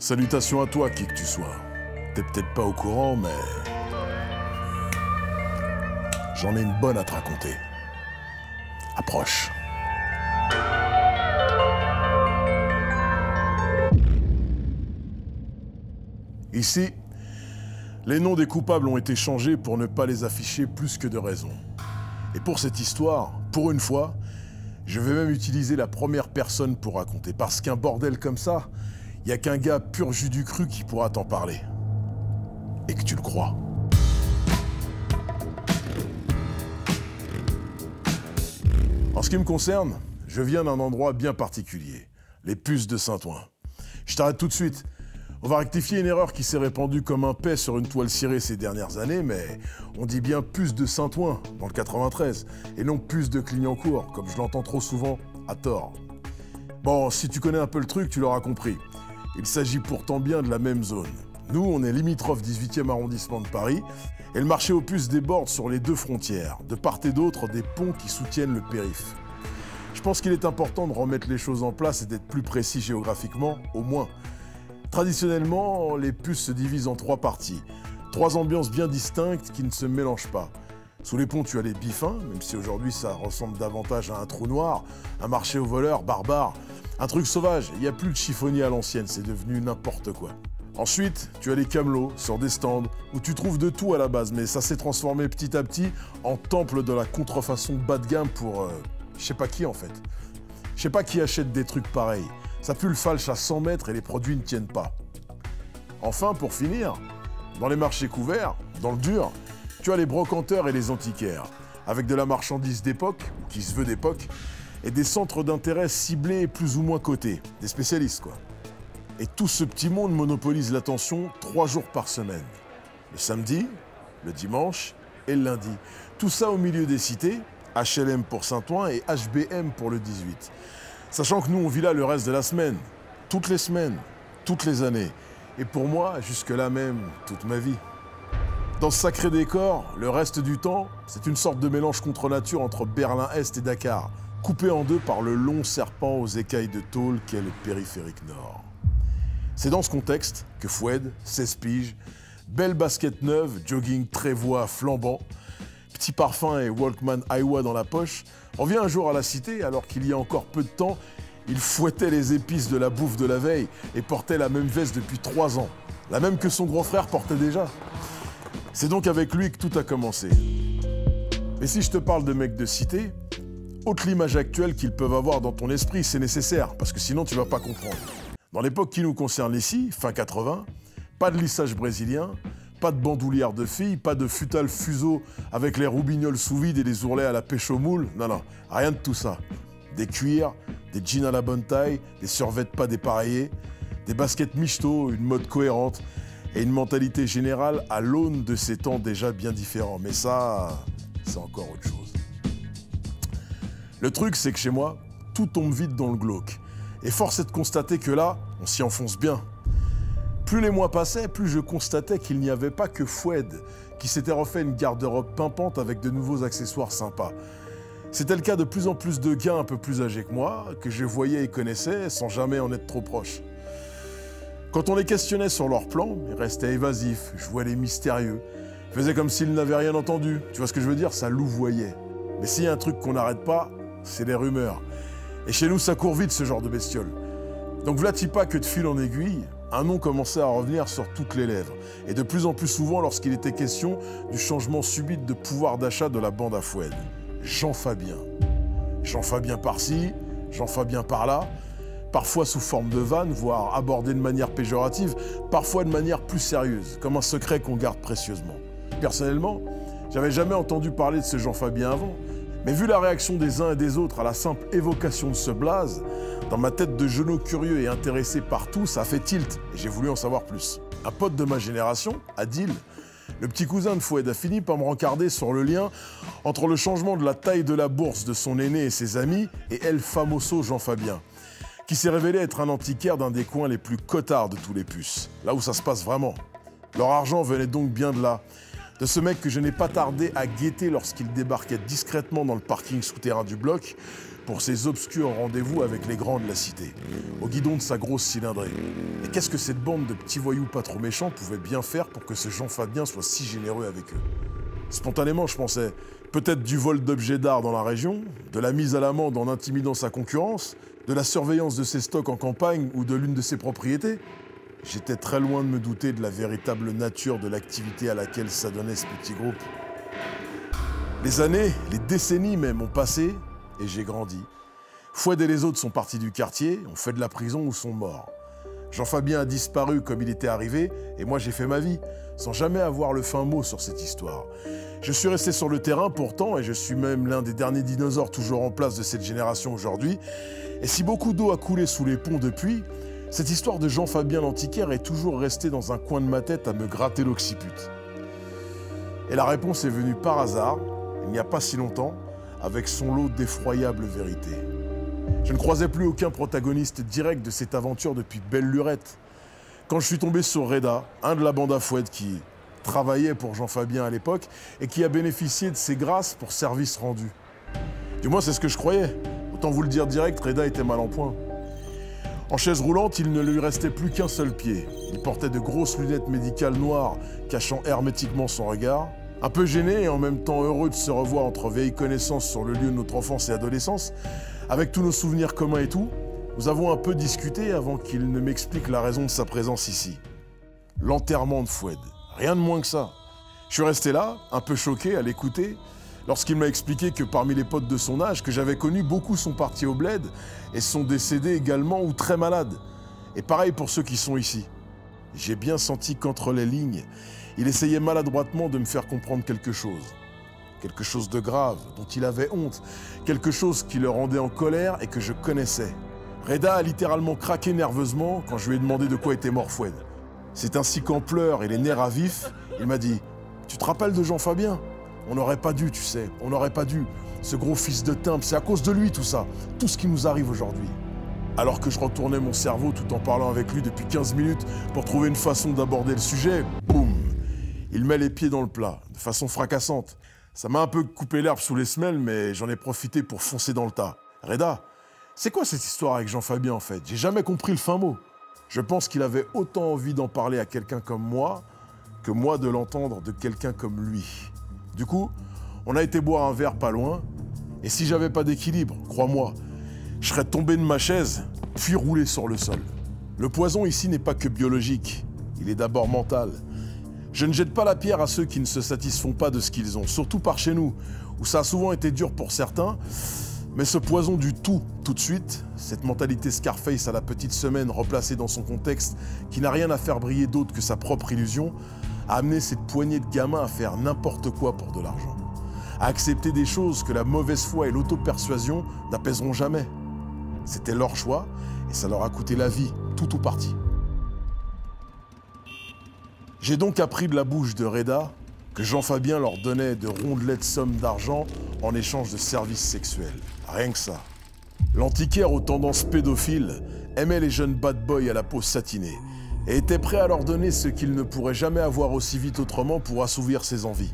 Salutations à toi, qui que tu sois. T'es peut-être pas au courant, mais... j'en ai une bonne à te raconter. Approche. Ici, les noms des coupables ont été changés pour ne pas les afficher plus que de raison. Et pour cette histoire, pour une fois, je vais même utiliser la première personne pour raconter. Parce qu'un bordel comme ça, il n'y a qu'un gars pur jus du cru qui pourra t'en parler. Et que tu le crois. En ce qui me concerne, je viens d'un endroit bien particulier, les Puces de Saint-Ouen. Je t'arrête tout de suite. On va rectifier une erreur qui s'est répandue comme un paix sur une toile cirée ces dernières années, mais on dit bien Puces de Saint-Ouen, dans le 93, et non Puces de Clignancourt, comme je l'entends trop souvent, à tort. Bon, si tu connais un peu le truc, tu l'auras compris. Il s'agit pourtant bien de la même zone. Nous, on est limitrophe 18e arrondissement de Paris, et le marché aux puces déborde sur les deux frontières, de part et d'autre des ponts qui soutiennent le périph'. Je pense qu'il est important de remettre les choses en place et d'être plus précis géographiquement, au moins. Traditionnellement, les puces se divisent en trois parties. Trois ambiances bien distinctes qui ne se mélangent pas. Sous les ponts, tu as les bifins, même si aujourd'hui ça ressemble davantage à un trou noir, un marché aux voleurs, barbare, un truc sauvage. Il n'y a plus de chiffonnier à l'ancienne, c'est devenu n'importe quoi. Ensuite, tu as les camelots sur des stands où tu trouves de tout à la base, mais ça s'est transformé petit à petit en temple de la contrefaçon bas de gamme pour... je sais pas qui en fait. Je sais pas qui achète des trucs pareils. Ça pue le falche à 100 mètres et les produits ne tiennent pas. Enfin, pour finir, dans les marchés couverts, dans le dur, tu as les brocanteurs et les antiquaires, avec de la marchandise d'époque, qui se veut d'époque, et des centres d'intérêt ciblés plus ou moins cotés, des spécialistes quoi. Et tout ce petit monde monopolise l'attention 3 jours par semaine. Le samedi, le dimanche et le lundi. Tout ça au milieu des cités, HLM pour Saint-Ouen et HBM pour le 18. Sachant que nous, on vit là le reste de la semaine, toutes les semaines, toutes les années. Et pour moi, jusque-là même, toute ma vie. Dans ce sacré décor, le reste du temps, c'est une sorte de mélange contre nature entre Berlin-Est et Dakar, coupé en deux par le long serpent aux écailles de tôle qu'est le périphérique nord. C'est dans ce contexte que Foued, 16 piges, belle basket neuve, jogging trévois flambant, petit parfum et Walkman Aiwa dans la poche, revient un jour à la cité alors qu'il y a encore peu de temps, il fouettait les épices de la bouffe de la veille et portait la même veste depuis 3 ans, la même que son grand frère portait déjà. C'est donc avec lui que tout a commencé. Mais si je te parle de mecs de cité, ôte l'image actuelle qu'ils peuvent avoir dans ton esprit, c'est nécessaire, parce que sinon tu vas pas comprendre. Dans l'époque qui nous concerne ici, fin 80, pas de lissage brésilien, pas de bandoulière de filles, pas de futal fuseau avec les roubignoles sous vide et les ourlets à la pêche au moule. Non, rien de tout ça. Des cuirs, des jeans à la bonne taille, des survêtements pas dépareillés, des baskets michto, une mode cohérente et une mentalité générale à l'aune de ces temps déjà bien différents. Mais ça, c'est encore autre chose. Le truc, c'est que chez moi, tout tombe vite dans le glauque. Et force est de constater que là, on s'y enfonce bien. Plus les mois passaient, plus je constatais qu'il n'y avait pas que Foued qui s'était refait une garde-robe pimpante avec de nouveaux accessoires sympas. C'était le cas de plus en plus de gars un peu plus âgés que moi, que je voyais et connaissais sans jamais en être trop proche. Quand on les questionnait sur leurs plans, ils restaient évasifs, jouaient les mystérieux, faisaient comme s'ils n'avaient rien entendu. Tu vois ce que je veux dire? Ça louvoyait. Mais s'il y a un truc qu'on n'arrête pas, c'est les rumeurs. Et chez nous, ça court vite, ce genre de bestiole. Donc v'là-t-il pas que de fil en aiguille, un nom commençait à revenir sur toutes les lèvres. Et de plus en plus souvent lorsqu'il était question du changement subit de pouvoir d'achat de la bande à Foued. Jean Fabien. Jean Fabien par-ci, Jean Fabien par-là, parfois sous forme de vanne, voire abordé de manière péjorative, parfois de manière plus sérieuse, comme un secret qu'on garde précieusement. Personnellement, j'avais jamais entendu parler de ce Jean Fabien avant. Mais vu la réaction des uns et des autres à la simple évocation de ce blaze, dans ma tête de genou curieux et intéressé par tout, ça a fait tilt et j'ai voulu en savoir plus. Un pote de ma génération, Adil, le petit cousin de Foued, a fini par me rencarder sur le lien entre le changement de la taille de la bourse de son aîné et ses amis et El Famoso Jean Fabien, qui s'est révélé être un antiquaire d'un des coins les plus cotards de tous les puces, là où ça se passe vraiment. Leur argent venait donc bien de là. De ce mec que je n'ai pas tardé à guetter lorsqu'il débarquait discrètement dans le parking souterrain du bloc, pour ses obscurs rendez-vous avec les grands de la cité, au guidon de sa grosse cylindrée. Et qu'est-ce que cette bande de petits voyous pas trop méchants pouvait bien faire pour que ce Jean Fabien soit si généreux avec eux? Spontanément, je pensais peut-être du vol d'objets d'art dans la région, de la mise à l'amende en intimidant sa concurrence, de la surveillance de ses stocks en campagne ou de l'une de ses propriétés. J'étais très loin de me douter de la véritable nature de l'activité à laquelle s'adonnait ce petit groupe. Les années, les décennies même ont passé et j'ai grandi. Foued et les autres sont partis du quartier, ont fait de la prison ou sont morts. Jean Fabien a disparu comme il était arrivé et moi j'ai fait ma vie, sans jamais avoir le fin mot sur cette histoire. Je suis resté sur le terrain pourtant et je suis même l'un des derniers dinosaures toujours en place de cette génération aujourd'hui. Et si beaucoup d'eau a coulé sous les ponts depuis, cette histoire de Jean Fabien l'antiquaire est toujours restée dans un coin de ma tête à me gratter l'occiput. Et la réponse est venue par hasard, il n'y a pas si longtemps, avec son lot d'effroyables vérités. Je ne croisais plus aucun protagoniste direct de cette aventure depuis belle lurette. Quand je suis tombé sur Reda, un de la bande à Foued qui travaillait pour Jean Fabien à l'époque et qui a bénéficié de ses grâces pour service rendu. Du moins, c'est ce que je croyais. Autant vous le dire direct, Reda était mal en point. En chaise roulante, il ne lui restait plus qu'un seul pied. Il portait de grosses lunettes médicales noires cachant hermétiquement son regard. Un peu gêné et en même temps heureux de se revoir entre vieilles connaissances sur le lieu de notre enfance et adolescence, avec tous nos souvenirs communs et tout, nous avons un peu discuté avant qu'il ne m'explique la raison de sa présence ici. L'enterrement de Foued. Rien de moins que ça. Je suis resté là, un peu choqué à l'écouter, lorsqu'il m'a expliqué que parmi les potes de son âge que j'avais connus, beaucoup sont partis au bled et sont décédés également ou très malades. Et pareil pour ceux qui sont ici. J'ai bien senti qu'entre les lignes, il essayait maladroitement de me faire comprendre quelque chose. Quelque chose de grave, dont il avait honte, quelque chose qui le rendait en colère et que je connaissais. Reda a littéralement craqué nerveusement quand je lui ai demandé de quoi était mort Foued. C'est ainsi qu'en pleurs et les nerfs à vif, il m'a dit « Tu te rappelles de Jean Fabien ? On n'aurait pas dû, tu sais, on n'aurait pas dû. Ce gros fils de timbre, c'est à cause de lui tout ça, tout ce qui nous arrive aujourd'hui. » Alors que je retournais mon cerveau tout en parlant avec lui depuis 15 minutes pour trouver une façon d'aborder le sujet, boum! Il met les pieds dans le plat, de façon fracassante. Ça m'a un peu coupé l'herbe sous les semelles, mais j'en ai profité pour foncer dans le tas. Reda, c'est quoi cette histoire avec Jean Fabien en fait? J'ai jamais compris le fin mot. Je pense qu'il avait autant envie d'en parler à quelqu'un comme moi que moi de l'entendre de quelqu'un comme lui. Du coup, on a été boire un verre pas loin, et si j'avais pas d'équilibre, crois-moi, je serais tombé de ma chaise, puis roulé sur le sol. Le poison ici n'est pas que biologique, il est d'abord mental. Je ne jette pas la pierre à ceux qui ne se satisfont pas de ce qu'ils ont, surtout par chez nous, où ça a souvent été dur pour certains, mais ce poison du tout de suite, cette mentalité Scarface à la petite semaine replacée dans son contexte, qui n'a rien à faire briller d'autre que sa propre illusion, a amené cette poignée de gamins à faire n'importe quoi pour de l'argent, à accepter des choses que la mauvaise foi et l'auto-persuasion n'apaiseront jamais. C'était leur choix et ça leur a coûté la vie, tout ou partie. J'ai donc appris de la bouche de Reda que Jean Fabien leur donnait de rondelettes sommes d'argent en échange de services sexuels. Rien que ça. L'antiquaire aux tendances pédophiles aimait les jeunes bad boys à la peau satinée et était prêt à leur donner ce qu'il ne pourrait jamais avoir aussi vite autrement pour assouvir ses envies.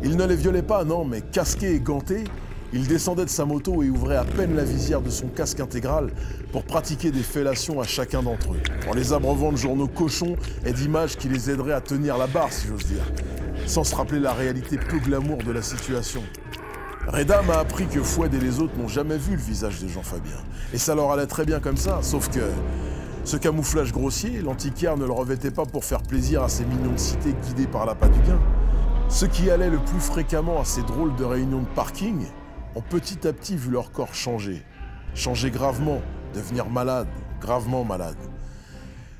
Il ne les violait pas, non, mais casqué et ganté, il descendait de sa moto et ouvrait à peine la visière de son casque intégral pour pratiquer des fellations à chacun d'entre eux, en les abreuvant de journaux cochons et d'images qui les aideraient à tenir la barre, si j'ose dire, sans se rappeler la réalité peu glamour de la situation. Reda m'a appris que Foued et les autres n'ont jamais vu le visage de Jean Fabien, et ça leur allait très bien comme ça, sauf que ce camouflage grossier, l'antiquaire ne le revêtait pas pour faire plaisir à ces mignons de cité guidés par l'appât du gain. Ceux qui allaient le plus fréquemment à ces drôles de réunions de parking ont petit à petit vu leur corps changer. Changer gravement, devenir malade, gravement malade.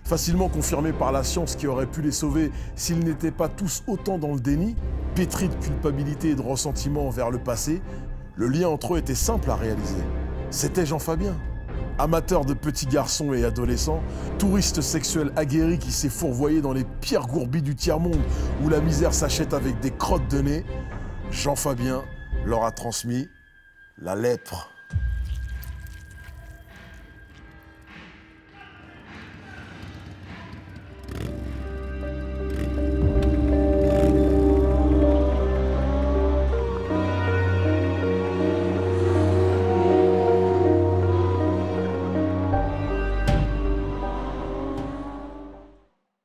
Facilement confirmé par la science qui aurait pu les sauver s'ils n'étaient pas tous autant dans le déni, pétris de culpabilité et de ressentiment envers le passé, le lien entre eux était simple à réaliser. C'était Jean Fabien. Amateur de petits garçons et adolescents, touriste sexuel aguerri qui s'est fourvoyé dans les pires gourbies du tiers-monde où la misère s'achète avec des crottes de nez, Jean Fabien leur a transmis la lèpre.